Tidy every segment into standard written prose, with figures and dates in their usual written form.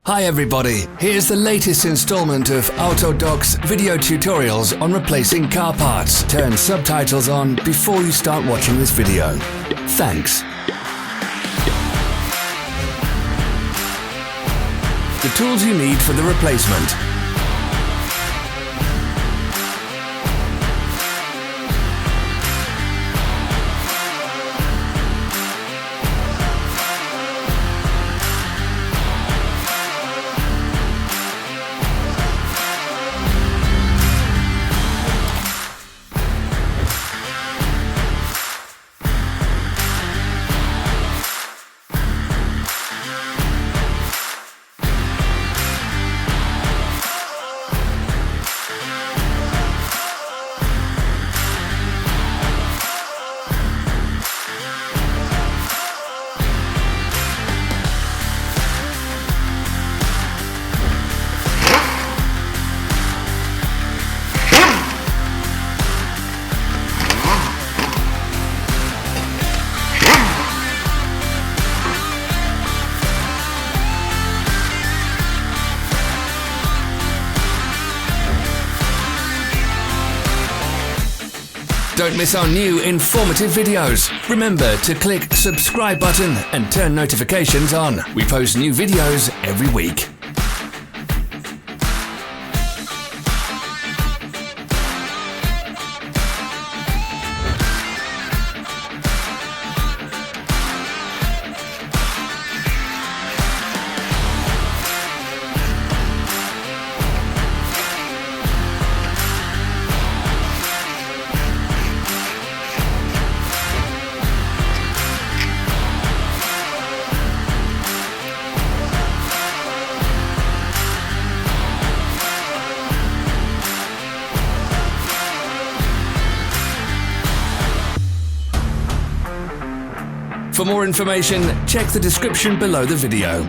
Hi everybody, here's the latest installment of Autodoc's video tutorials on replacing car parts. Turn subtitles on before you start watching this video. Thanks. The tools you need for the replacement. Don't miss our new informative videos. Remember to click subscribe button and turn notifications on. We post new videos every week. For more information, check the description below the video.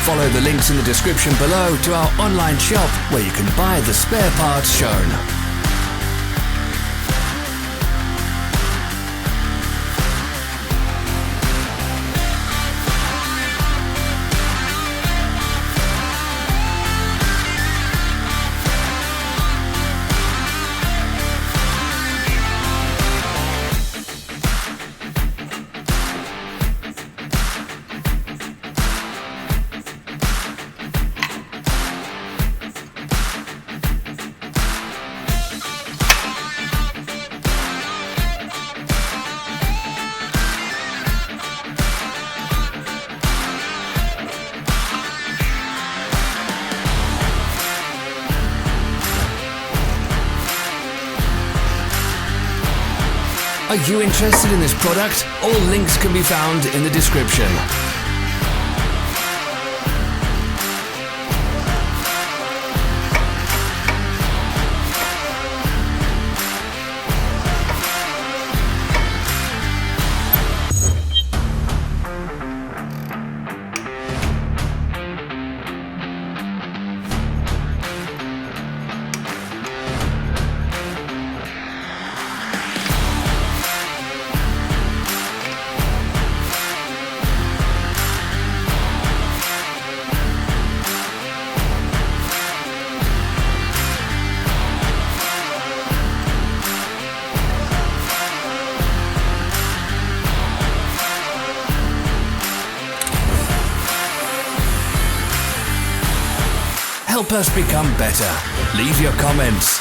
Follow the links in the description below to our online shop where you can buy the spare parts shown. Are you interested in this product? All links can be found in the description. Help us become better. Leave your comments.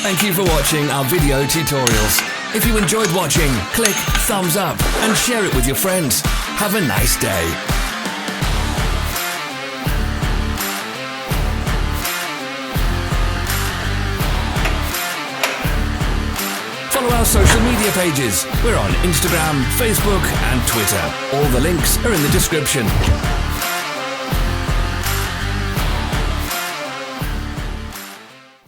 Thank you for watching our video tutorials. If you enjoyed watching, click thumbs up and share it with your friends. Have a nice day. Follow our social media pages. We're on Instagram, Facebook and Twitter. All the links are in the description.